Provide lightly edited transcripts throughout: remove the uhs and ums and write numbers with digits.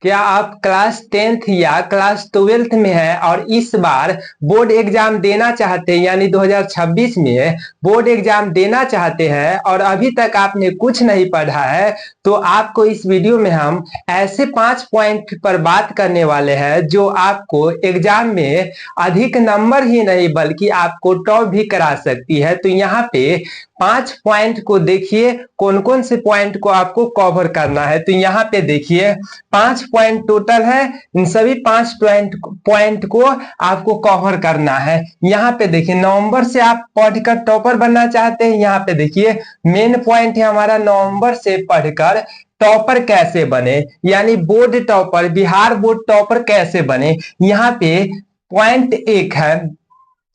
क्या आप class 10th या क्लास 12th में हैं और इस बार बोर्ड एग्जाम देना चाहते हैं, यानी 2026 में बोर्ड एग्जाम देना चाहते हैं और अभी तक आपने कुछ नहीं पढ़ा है? तो आपको इस वीडियो में हम ऐसे 5 पॉइंट पर बात करने वाले हैं जो आपको एग्जाम में अधिक नंबर ही नहीं बल्कि आपको टॉप भी करा सकती है। तो यहाँ पे 5 पॉइंट को देखिए, कौन कौन से पॉइंट को आपको कवर करना है। तो यहाँ पे देखिए 5 पॉइंट टोटल है, इन सभी 5 पॉइंट को आपको कवर करना है। यहाँ पे देखिए नवंबर से आप पढ़कर टॉपर बनना चाहते हैं। यहाँ पे देखिए मेन पॉइंट है हमारा, नवंबर से पढ़कर टॉपर कैसे बने, यानी board topper, Bihar board topper कैसे बने। यहाँ पे पॉइंट 1 है,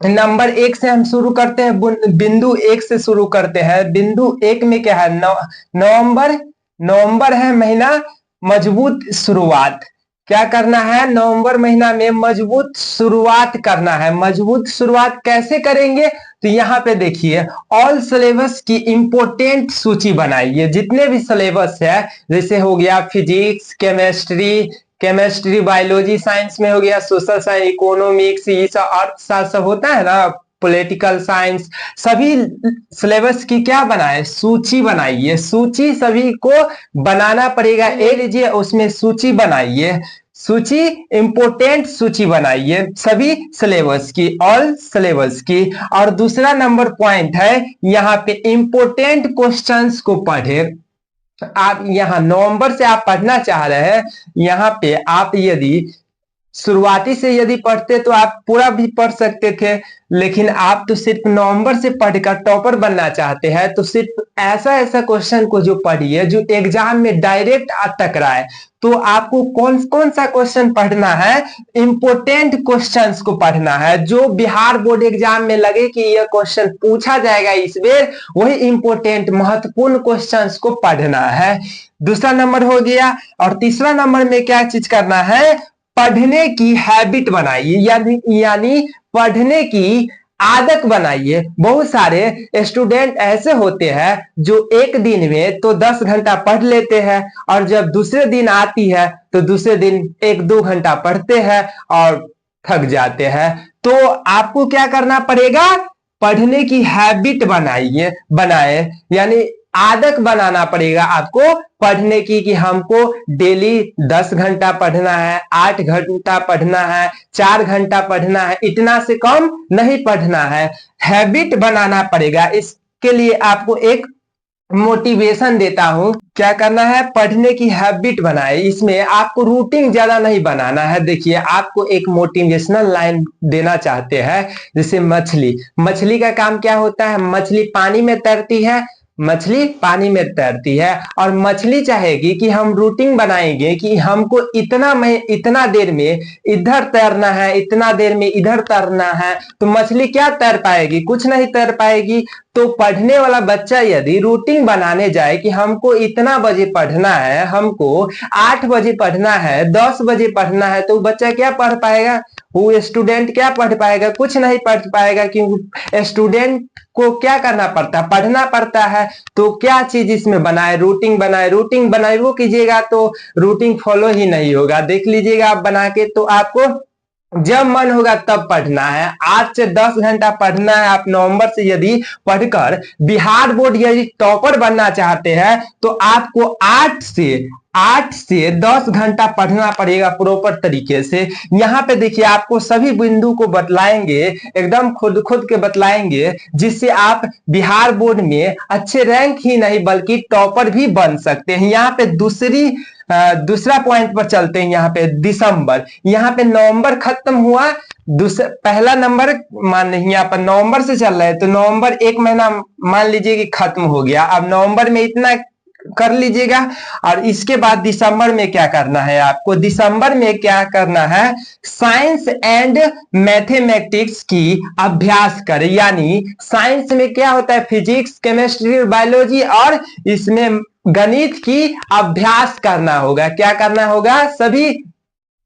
नंबर 1 से हम शुरू करते हैं, बिंदु 1 से शुरू करते हैं। बिंदु 1 में क्या है, नवंबर, नवंबर है महीना, मजबूत शुरुआत। क्या करना है, नवंबर महीना में मजबूत शुरुआत करना है। मजबूत शुरुआत कैसे करेंगे, तो यहाँ पे देखिए ऑल सिलेबस की इंपोर्टेंट सूची बनाइए। जितने भी सिलेबस है, जैसे हो गया फिजिक्स, केमिस्ट्री, बायोलॉजी, साइंस में हो गया सोशल साइंस, इकोनॉमिक्स, ये सब अर्थशास्त्र सब होता है ना, पॉलिटिकल साइंस, सभी सिलेबस की क्या बनाए, सूची बनाइए। सूची सभी को बनाना पड़ेगा। ए लीजिए उसमें सूची बनाइए, सूची इंपोर्टेंट सूची बनाइए सभी सिलेबस की, ऑल सिलेबस की। और दूसरा नंबर पॉइंट है, यहाँ पे इंपोर्टेंट क्वेश्चंस को पढ़े। आप यहाँ नवंबर से आप पढ़ना चाह रहे हैं, यहाँ पे आप यदि शुरुआती से यदि पढ़ते तो आप पूरा भी पढ़ सकते थे, लेकिन आप तो सिर्फ नवंबर से पढ़कर टॉपर बनना चाहते हैं, तो सिर्फ ऐसा ऐसा क्वेश्चन को जो पढ़िए जो एग्जाम में डायरेक्ट टकराए। तो आपको कौन कौन सा क्वेश्चन पढ़ना है, इंपोर्टेंट क्वेश्चंस को पढ़ना है, जो बिहार बोर्ड एग्जाम में लगे कि यह क्वेश्चन पूछा जाएगा इस बार, वही इंपोर्टेंट महत्वपूर्ण क्वेश्चंस को पढ़ना है। दूसरा नंबर हो गया। और तीसरा नंबर में क्या चीज करना है, पढ़ने की हैबिट बनाइए, यानी पढ़ने की आदत बनाइए। बहुत सारे स्टूडेंट ऐसे होते हैं जो एक दिन में तो 10 घंटा पढ़ लेते हैं, और जब दूसरे दिन आती है तो दूसरे दिन 1-2 घंटा पढ़ते हैं और थक जाते हैं। तो आपको क्या करना पड़ेगा, पढ़ने की हैबिट बनाए, यानी आदत बनाना पड़ेगा आपको पढ़ने की, कि हमको डेली 10 घंटा पढ़ना है, 8 घंटा पढ़ना है, 4 घंटा पढ़ना है, इतना से कम नहीं पढ़ना है। हैबिट बनाना पड़ेगा। इसके लिए आपको एक मोटिवेशन देता हूं, क्या करना है, पढ़ने की हैबिट बनाए। इसमें आपको रूटीन ज्यादा नहीं बनाना है। देखिए आपको एक मोटिवेशनल लाइन देना चाहते हैं, जैसे मछली का काम क्या होता है, मछली पानी में तैरती है, मछली पानी में तैरती है, और मछली चाहेगी कि हम रूटीन बनाएंगे कि हमको इतना देर में इधर तैरना है, इतना देर में इधर तैरना है, तो मछली क्या तैर पाएगी, कुछ नहीं तैर पाएगी। तो पढ़ने वाला बच्चा यदि रूटीन बनाने जाए कि हमको इतना बजे पढ़ना है, हमको 8 बजे पढ़ना है, 10 बजे पढ़ना है, तो बच्चा क्या पढ़ पाएगा, वो स्टूडेंट क्या पढ़ पाएगा, कुछ नहीं पढ़ पाएगा। क्योंकि स्टूडेंट को क्या करना पड़ता है, पढ़ना पड़ता है। तो क्या चीज इसमें बनाए, रूटीन बनाए। रूटीन बनाए वो कीजिएगा तो रूटीन फॉलो ही नहीं होगा। देख लीजिएगा आप बना के, तो आपको जब मन होगा तब पढ़ना है। 8 से 10 घंटा पढ़ना है। आप नवंबर से यदि पढ़कर बिहार बोर्ड यदि टॉपर बनना चाहते हैं, तो आपको 8 से 10 घंटा पढ़ना पड़ेगा प्रॉपर तरीके से। यहाँ पे देखिए आपको सभी बिंदु को बतलाएंगे, एकदम खुद के बतलाएंगे, जिससे आप बिहार बोर्ड में अच्छे रैंक ही नहीं बल्कि टॉपर भी बन सकते हैं। यहाँ पे दूसरा पॉइंट पर चलते हैं। यहाँ पे दिसंबर, यहाँ पे नवंबर खत्म हुआ, पहला नंबर मान लीजिए यहाँ पर नवंबर से चल रहा है, तो नवंबर 1 महीना मान लीजिए कि खत्म हो गया। अब नवंबर में इतना कर लीजिएगा, और इसके बाद दिसंबर में क्या करना है आपको, दिसंबर में क्या करना है, साइंस एंड मैथमेटिक्स की अभ्यास करें। यानी साइंस में क्या होता है, फिजिक्स, केमिस्ट्री, बायोलॉजी, और इसमें गणित की अभ्यास करना होगा। क्या करना होगा, सभी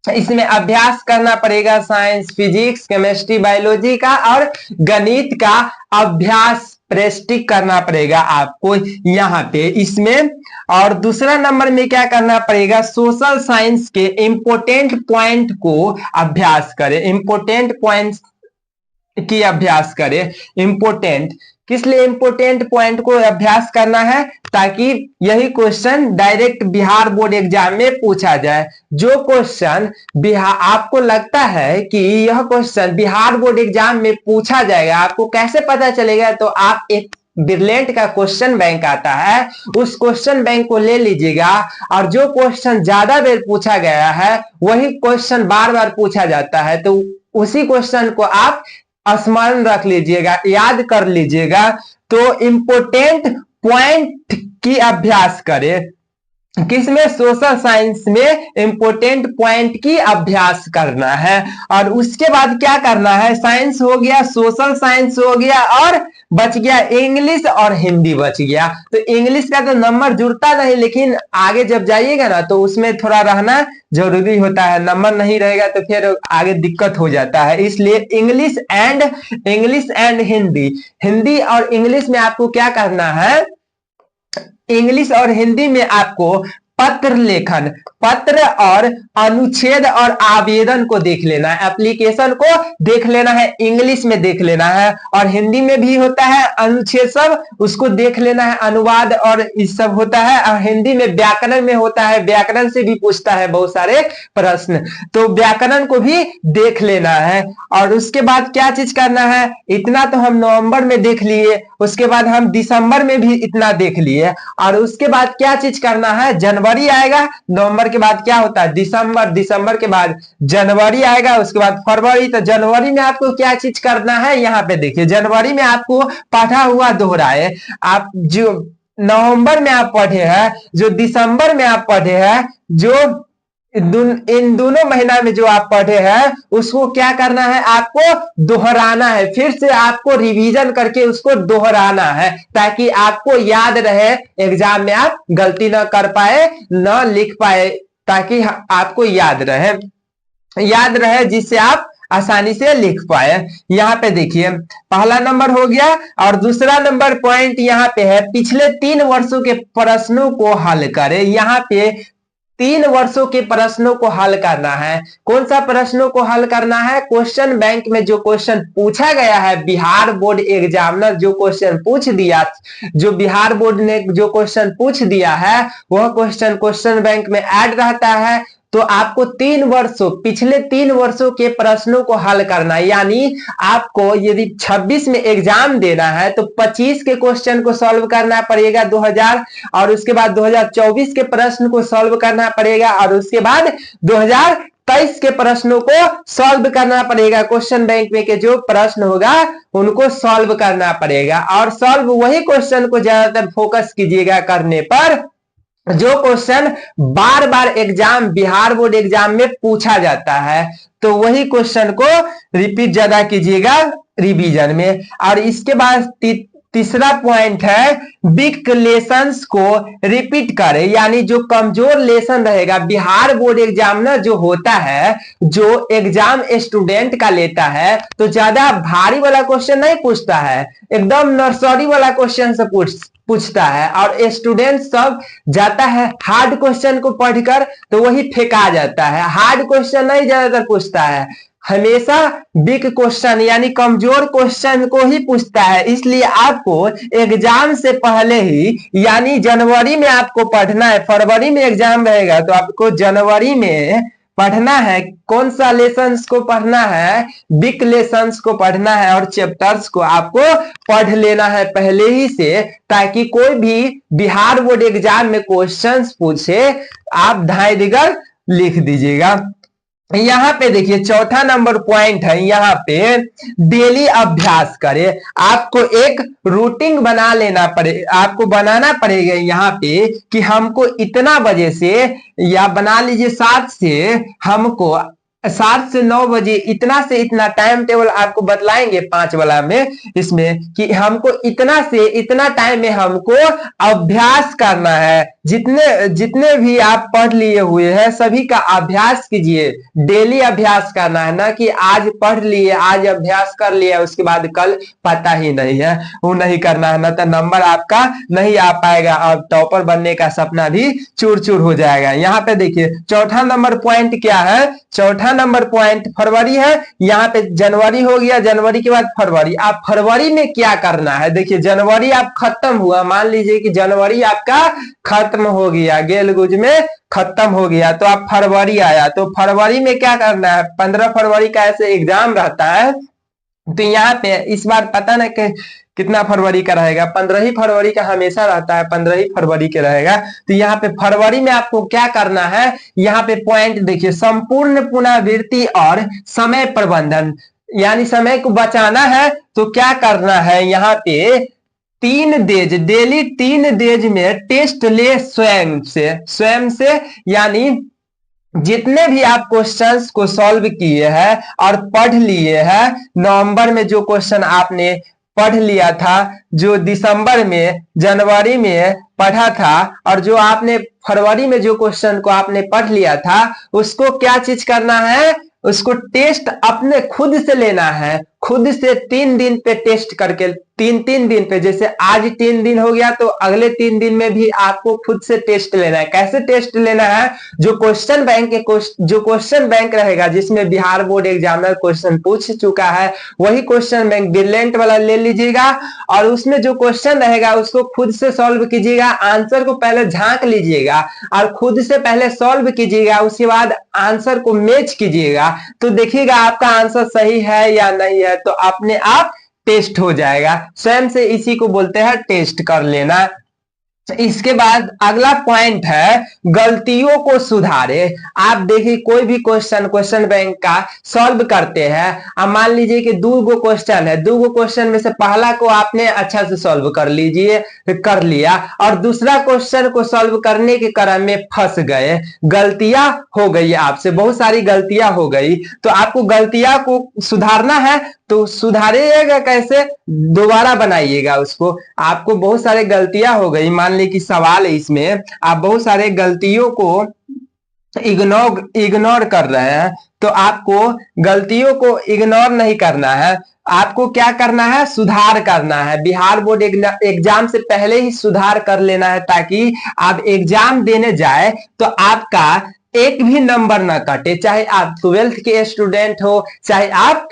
इसमें अभ्यास करना पड़ेगा। साइंस, फिजिक्स, केमिस्ट्री, बायोलॉजी का और गणित का अभ्यास प्रेस टिक करना पड़ेगा आपको यहाँ पे इसमें। और दूसरा नंबर में क्या करना पड़ेगा, सोशल साइंस के इंपोर्टेंट पॉइंट को अभ्यास करें, इंपोर्टेंट पॉइंट्स की अभ्यास करें। इंपोर्टेंट किस लिए इंपोर्टेंट पॉइंट को अभ्यास करना है, ताकि यही question direct Bihar board exam में पूछा जाए। जो क्वेश्चन बिहार आपको लगता है कि यह क्वेश्चन बिहार बोर्ड एग्जाम में पूछा जाएगा, आपको कैसे पता चलेगा, तो आप एक ब्रिलियंट का क्वेश्चन बैंक आता है, उस क्वेश्चन बैंक को ले लीजिएगा और जो क्वेश्चन ज्यादा बार पूछा गया है वही क्वेश्चन बार बार पूछा जाता है, तो उसी क्वेश्चन को आप स्मरण रख लीजिएगा, याद कर लीजिएगा। तो इंपोर्टेंट पॉइंट की अभ्यास करें, किसमें, सोशल साइंस में इंपोर्टेंट पॉइंट की अभ्यास करना है। और उसके बाद क्या करना है, साइंस हो गया, सोशल साइंस हो गया और बच गया इंग्लिश और हिंदी बच गया। तो इंग्लिश का तो नंबर जुड़ता नहीं, लेकिन आगे जब जाइएगा ना तो उसमें थोड़ा रहना जरूरी होता है, नंबर नहीं रहेगा तो फिर आगे दिक्कत हो जाता है। इसलिए इंग्लिश एंड हिंदी, हिंदी और इंग्लिश में आपको क्या करना है, इंग्लिश और हिंदी में आपको पत्र लेखन, पत्र और अनुच्छेद और आवेदन को देख लेना है, एप्लीकेशन को देख लेना है, इंग्लिश में देख लेना है। और हिंदी में भी होता है अनुच्छेद सब, उसको देख लेना है, अनुवाद और इस सब होता है। और हिंदी में व्याकरण में होता है, व्याकरण से भी पूछता है बहुत सारे प्रश्न, तो व्याकरण को भी देख लेना है। और उसके बाद क्या चीज करना है, इतना तो हम नवंबर में देख लिए, उसके बाद हम दिसंबर में भी इतना देख लिए। और उसके बाद क्या चीज करना है, जनवरी आएगा, नवंबर के बाद क्या होता है दिसंबर, दिसंबर के बाद जनवरी आएगा, उसके बाद फरवरी। तो जनवरी में आपको क्या चीज करना है, यहाँ पे देखिए, जनवरी में आपको पढ़ा हुआ दोहराए, आप जो नवंबर में आप पढ़े हैं, जो दिसंबर में आप पढ़े हैं, जो इन दोनों महीना में जो आप पढ़े हैं उसको क्या करना है, आपको दोहराना है, फिर से आपको रिवीजन करके उसको दोहराना है, ताकि आपको याद रहे, एग्जाम में आप गलती ना कर पाए, ना लिख पाए, ताकि आपको याद रहे जिससे आप आसानी से लिख पाए। यहाँ पे देखिए पहला नंबर हो गया। और दूसरा नंबर पॉइंट यहाँ पे है, पिछले 3 वर्षों के प्रश्नों को हल करें। यहाँ पे 3 वर्षों के प्रश्नों को हल करना है। कौन सा प्रश्नों को हल करना है, क्वेश्चन बैंक में जो क्वेश्चन पूछा गया है, बिहार बोर्ड एग्जामिनर जो क्वेश्चन पूछ दिया, जो बिहार बोर्ड ने जो क्वेश्चन पूछ दिया है वह क्वेश्चन बैंक में ऐड रहता है। तो आपको पिछले 3 वर्षों के प्रश्नों को हल करना है। यानी आपको यदि 26 में एग्जाम देना है तो 25 के क्वेश्चन को सॉल्व करना पड़ेगा 2000, और उसके बाद 2024 के प्रश्न को सॉल्व करना पड़ेगा, और उसके बाद 2023 के प्रश्नों को सॉल्व करना पड़ेगा। क्वेश्चन बैंक में के जो प्रश्न होगा उनको सॉल्व करना पड़ेगा। और सॉल्व वही क्वेश्चन को ज्यादातर फोकस कीजिएगा करने पर जो क्वेश्चन बार बार बिहार बोर्ड एग्जाम में पूछा जाता है, तो वही क्वेश्चन को रिपीट ज्यादा कीजिएगा रिवीजन में। और इसके बाद तीसरा पॉइंट है, वीक लेसन्स को रिपीट करें। यानी जो कमजोर लेसन रहेगा, बिहार बोर्ड एग्जामिनर जो होता है, जो एग्जाम स्टूडेंट का लेता है, तो ज्यादा भारी वाला क्वेश्चन नहीं पूछता है, एकदम नर्सरी वाला क्वेश्चन से पूछता है। और स्टूडेंट सब जाता है हार्ड क्वेश्चन को पढ़कर, तो वही फेंका जाता है, हार्ड क्वेश्चन नहीं ज्यादातर पूछता है, हमेशा वीक क्वेश्चन यानी कमजोर क्वेश्चन को ही पूछता है। इसलिए आपको एग्जाम से पहले ही, यानी जनवरी में आपको पढ़ना है, फरवरी में एग्जाम रहेगा तो आपको जनवरी में पढ़ना है। कौन सा लेसन्स को पढ़ना है, वीक लेसन्स को पढ़ना है, और चैप्टर्स को आपको पढ़ लेना है पहले ही से, ताकि कोई भी बिहार बोर्ड एग्जाम में क्वेश्चंस पूछे आप ढाई दिगर लिख दीजिएगा। यहाँ पे देखिए चौथा नंबर पॉइंट है, यहाँ पे डेली अभ्यास करें। आपको एक रूटीन बना लेना पड़े, आपको बनाना पड़ेगा यहाँ पे कि हमको इतना बजे से, या बना लीजिए 7 से हमको 7 से 9 बजे इतना से इतना टाइम टेबल आपको बतलाएंगे 5 वाला में, इसमें कि हमको इतना से इतना टाइम में हमको अभ्यास करना है। जितने जितने भी आप पढ़ लिए हुए हैं सभी का अभ्यास कीजिए, डेली अभ्यास करना है, ना कि आज पढ़ लिए आज अभ्यास कर लिया उसके बाद कल पता ही नहीं है, वो नहीं करना है, ना तो नंबर आपका नहीं आ पाएगा और टॉपर बनने का सपना भी चूर चूर हो जाएगा। यहाँ पे देखिए चौथा नंबर पॉइंट क्या है, चौथा नंबर पॉइंट फरवरी है। यहाँ पे जनवरी हो गया, जनवरी के बाद फरवरी। आप फरवरी में क्या करना है, देखिए जनवरी आप खत्म हुआ, मान लीजिए कि जनवरी आपका खत्म हो गया, गेल गुज में खत्म हो गया, तो आप फरवरी आया, तो फरवरी में क्या करना है, 15 फरवरी का ऐसे एग्जाम रहता है। तो यहाँ पे इस बार पता ना कि कितना फरवरी का रहेगा, 15 ही फरवरी का हमेशा रहता है, 15 ही फरवरी के रहेगा। तो यहाँ पे फरवरी में आपको क्या करना है, यहाँ पे पॉइंट देखिए, संपूर्ण पुनरावृत्ति और समय प्रबंधन, यानी समय को बचाना है। तो क्या करना है, यहाँ पे 3 डेज, डेली 3 डेज में टेस्ट ले स्वयं से, यानी जितने भी आप क्वेश्चंस को सॉल्व किए हैं और पढ़ लिए हैं, नवंबर में जो क्वेश्चन आपने पढ़ लिया था, जो दिसंबर में जनवरी में पढ़ा था, और जो आपने फरवरी में जो क्वेश्चन को आपने पढ़ लिया था, उसको क्या चीज करना है, उसको टेस्ट अपने खुद से लेना है, खुद से 3 दिन पे टेस्ट करके, 3 दिन पे, जैसे आज 3 दिन हो गया तो अगले 3 दिन में भी आपको खुद से टेस्ट लेना है। कैसे टेस्ट लेना है, जो क्वेश्चन बैंक रहेगा जिसमें बिहार बोर्ड एग्जामिनर क्वेश्चन पूछ चुका है, वही क्वेश्चन बैंक ब्रिलियंट वाला ले लीजिएगा, और उसमें जो क्वेश्चन रहेगा उसको खुद से सॉल्व कीजिएगा, आंसर को पहले झांक लीजिएगा और खुद से पहले सॉल्व कीजिएगा, उसके बाद आंसर को मैच कीजिएगा, तो देखिएगा आपका आंसर सही है या नहीं है, तो अपने आप टेस्ट हो जाएगा। स्वयं से इसी को बोलते हैं टेस्ट कर लेना। इसके बाद अगला पॉइंट है गलतियों को सुधारे। आप देखिए कोई भी क्वेश्चन बैंक का सॉल्व करते हैं, अब मान लीजिए कि 2 क्वेश्चन है, 2 क्वेश्चन में से पहला को आपने अच्छा से सॉल्व कर लिया, और दूसरा क्वेश्चन को सॉल्व करने के क्रम में फंस गए, गलतियां हो गई, आपसे बहुत सारी गलतियां हो गई, तो आपको गलतियां को सुधारना है। तो सुधारिएगा कैसे, दोबारा बनाइएगा उसको। आपको बहुत सारे गलतियां हो गई, मान ली कि सवाल है इसमें, आप बहुत सारे गलतियों को इग्नोर कर रहे हैं, तो आपको गलतियों को इग्नोर नहीं करना है, आपको क्या करना है, सुधार करना है। बिहार बोर्ड एग्जाम से पहले ही सुधार कर लेना है, ताकि आप एग्जाम देने जाए तो आपका एक भी नंबर ना कटे, चाहे आप 12th के स्टूडेंट हो, चाहे आप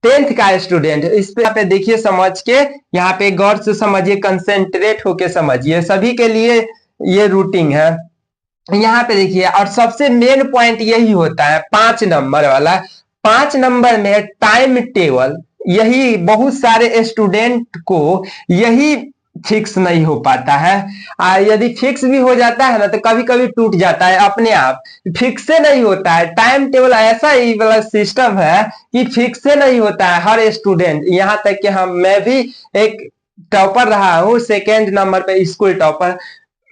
10th का स्टूडेंट। इस पे देखिए समझ के, यहाँ पे गौर से समझिए, कंसेंट्रेट होके समझिए, सभी के लिए ये रूटीन है। यहाँ पे देखिए, और सबसे मेन पॉइंट यही होता है 5 नंबर वाला। 5 नंबर में टाइम टेबल, यही बहुत सारे स्टूडेंट को यही फिक्स नहीं हो पाता है। यदि फिक्स भी हो जाता है ना तो कभी कभी टूट जाता है अपने आप, फिक्स से नहीं होता है। टाइम टेबल ऐसा ही वाला सिस्टम है कि फिक्स से नहीं होता है हर स्टूडेंट, यहाँ तक कि मैं भी एक टॉपर रहा हूँ, 2nd नंबर पे स्कूल टॉपर,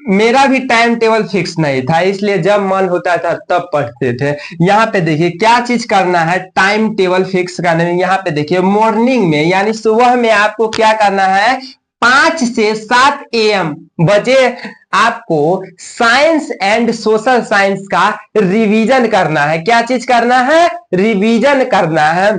मेरा भी टाइम टेबल फिक्स नहीं था, इसलिए जब मन होता था तब पढ़ते थे। यहाँ पे देखिए क्या चीज करना है टाइम टेबल फिक्स करने में, यहाँ पे देखिए मॉर्निंग में, यानी सुबह में आपको क्या करना है, 5 से 7 AM बजे आपको साइंस एंड सोशल साइंस का रिवीजन करना है। क्या चीज करना है, रिवीजन करना है,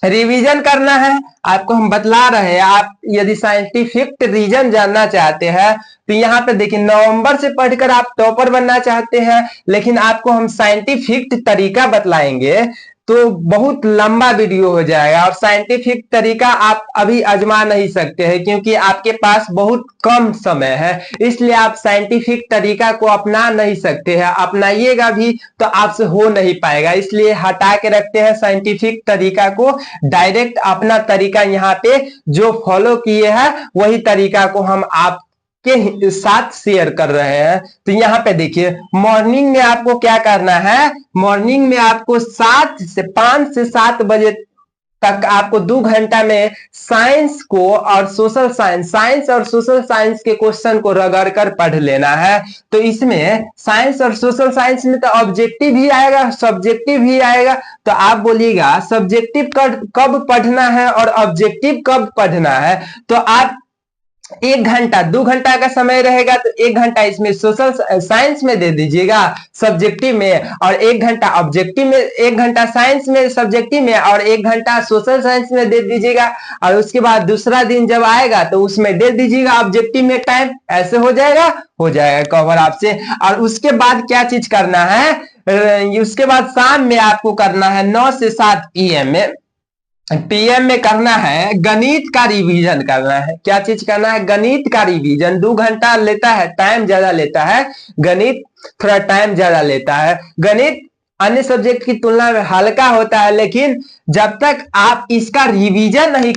रिवीजन करना है। आपको हम बतला रहे हैं, आप यदि साइंटिफिक रीजन जानना चाहते हैं तो यहाँ पे देखिए, नवंबर से पढ़कर आप टॉपर बनना चाहते हैं, लेकिन आपको हम साइंटिफिक तरीका बतलाएंगे तो बहुत लंबा वीडियो हो जाएगा, और साइंटिफिक तरीका आप अभी आजमा नहीं सकते हैं क्योंकि आपके पास बहुत कम समय है, इसलिए आप साइंटिफिक तरीका को अपना नहीं सकते हैं। अपनाइएगा भी तो आपसे हो नहीं पाएगा, इसलिए हटा के रखते हैं साइंटिफिक तरीका को। डायरेक्ट अपना तरीका यहाँ पे जो फॉलो किए हैं वही तरीका को हम आप के साथ शेयर कर रहे हैं। तो यहाँ पे देखिए, मॉर्निंग में आपको क्या करना है, मॉर्निंग में आपको 5 से 7 बजे तक आपको 2 घंटा में साइंस को और सोशल साइंस और सोशल साइंस के क्वेश्चन को रगड़ कर पढ़ लेना है। तो इसमें साइंस और सोशल साइंस में तो ऑब्जेक्टिव भी आएगा, सब्जेक्टिव भी आएगा। तो आप बोलिएगा सब्जेक्टिव कब पढ़ना है और ऑब्जेक्टिव कब पढ़ना है। तो आप 1 घंटा 2 घंटा का समय रहेगा तो 1 घंटा इसमें सोशल साइंस में दे दीजिएगा सब्जेक्टिव में, और 1 घंटा ऑब्जेक्टिव में, 1 घंटा साइंस में सब्जेक्टिव में और 1 घंटा सोशल साइंस में दे दीजिएगा। और उसके बाद दूसरा दिन जब आएगा तो उसमें दे दीजिएगा ऑब्जेक्टिव में टाइम। ऐसे हो जाएगा कवर आपसे। और उसके बाद क्या चीज करना है, उसके बाद शाम में आपको करना है 9 से 7 पीएम में करना है गणित का रिवीजन करना है। क्या चीज करना है, गणित का रिवीजन। 2 घंटा लेता है, टाइम ज्यादा लेता है, गणित थोड़ा टाइम ज्यादा लेता है। गणित अन्य सब्जेक्ट की तुलना में हल्का होता है, लेकिन जब तक आप इसका रिवीजन नहीं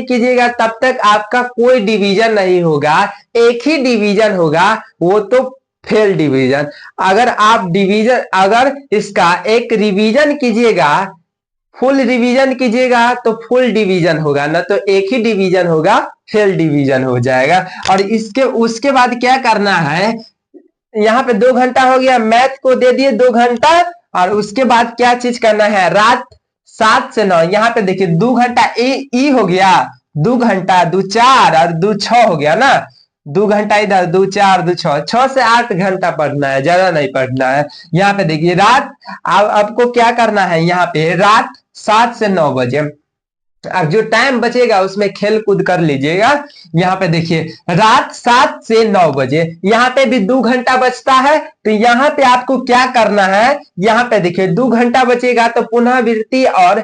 कीजिएगा तब तक आपका कोई डिवीजन नहीं होगा। एक ही डिवीजन होगा, वो तो फेल डिवीजन। अगर इसका एक रिवीजन कीजिएगा, फुल रिवीजन कीजिएगा तो फुल डिवीजन होगा, ना तो एक ही डिवीजन होगा, फेल डिवीजन हो जाएगा। और उसके बाद क्या करना है, यहाँ पे 2 घंटा हो गया, मैथ को दे दिए 2 घंटा। और उसके बाद क्या चीज करना है, रात 7 से 9, यहाँ पे देखिए 2 घंटा ई हो गया, 2 घंटा 2 4 और 2 6 हो गया ना। 2 घंटा इधर, 2 4 2 6, 6 से 8 घंटा पढ़ना है, ज्यादा नहीं पढ़ना है। यहाँ पे देखिए रात, आपको क्या करना है, यहाँ पे रात 7 से 9 बजे। अब जो टाइम बचेगा उसमें खेल कूद कर लीजिएगा। यहाँ पे देखिए रात 7 से 9 बजे, यहाँ पे भी 2 घंटा बचता है। तो यहाँ पे आपको क्या करना है, यहाँ पे देखिए 2 घंटा बचेगा तो पुनरावृत्ति और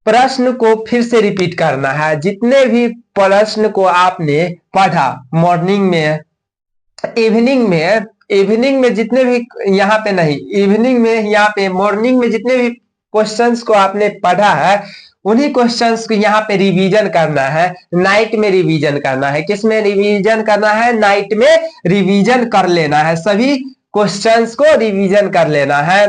प्रश्न को फिर से रिपीट करना है। जितने भी प्रश्न को आपने पढ़ा मॉर्निंग में, इवनिंग में जितने भी, यहाँ पे नहीं, इवनिंग में, यहाँ पे मॉर्निंग में जितने भी क्वेश्चंस को आपने पढ़ा है उन्हीं क्वेश्चंस को यहाँ पे रिवीजन करना है। नाइट में रिवीजन करना है, किस में रिवीजन करना है, नाइट में रिवीजन कर लेना है। सभी क्वेश्चंस को रिवीजन कर लेना है।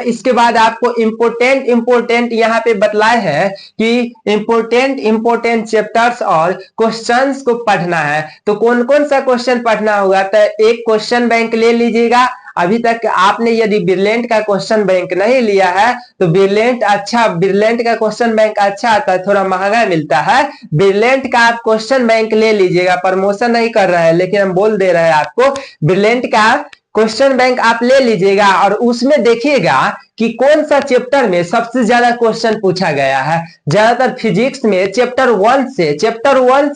इसके बाद आपको इंपोर्टेंट यहाँ पे बतलाए हैं कि इंपोर्टेंट चैप्टर्स और क्वेश्चंस को पढ़ना है। तो कौन कौन सा क्वेश्चन पढ़ना होगा, तो एक क्वेश्चन बैंक ले लीजिएगा। अभी तक आपने यदि ब्रिलियंट का क्वेश्चन बैंक नहीं लिया है तो ब्रिलियंट का क्वेश्चन बैंक अच्छा आता है, थोड़ा महंगा मिलता है। ब्रिलियंट का आप क्वेश्चन बैंक ले लीजिएगा, प्रमोशन नहीं कर रहा है लेकिन हम बोल दे रहे हैं आपको, ब्रिलियंट का क्वेश्चन बैंक आप ले लीजिएगा। और उसमें देखिएगा कि कौन सा चैप्टर में सबसे ज्यादा क्वेश्चन पूछा गया है। ज्यादातर फिजिक्स में चैप्टर 1 से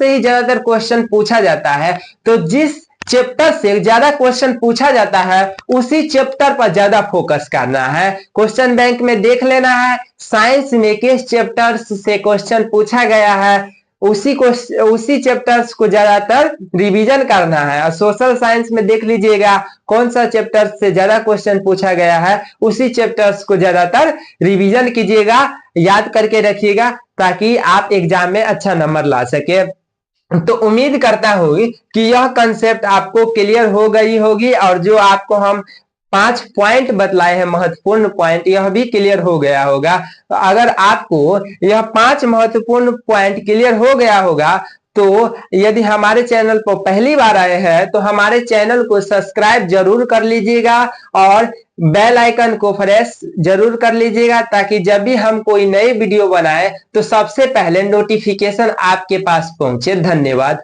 ही ज्यादातर क्वेश्चन पूछा जाता है। तो जिस चैप्टर से ज्यादा क्वेश्चन पूछा जाता है उसी चैप्टर पर ज्यादा फोकस करना है। क्वेश्चन बैंक में देख लेना है साइंस में किस चैप्टर से क्वेश्चन पूछा गया है, उसी चैप्टर्स को ज्यादातर रिवीजन करना है। और सोशल साइंस में देख लीजिएगा कौन सा चैप्टर से ज्यादा क्वेश्चन पूछा गया है, उसी चैप्टर्स को ज्यादातर रिवीजन कीजिएगा, याद करके रखिएगा ताकि आप एग्जाम में अच्छा नंबर ला सके। तो उम्मीद करता हूं कि यह कंसेप्ट आपको क्लियर हो गई होगी, और जो आपको हम 5 पॉइंट बतलाए हैं महत्वपूर्ण पॉइंट, यह भी क्लियर हो गया होगा। तो अगर आपको यह 5 महत्वपूर्ण पॉइंट क्लियर हो गया होगा तो यदि हमारे चैनल पर पहली बार आए हैं तो हमारे चैनल को सब्सक्राइब जरूर कर लीजिएगा और बेल आइकन को प्रेस जरूर कर लीजिएगा, ताकि जब भी हम कोई नई वीडियो बनाए तो सबसे पहले नोटिफिकेशन आपके पास पहुंचे। धन्यवाद।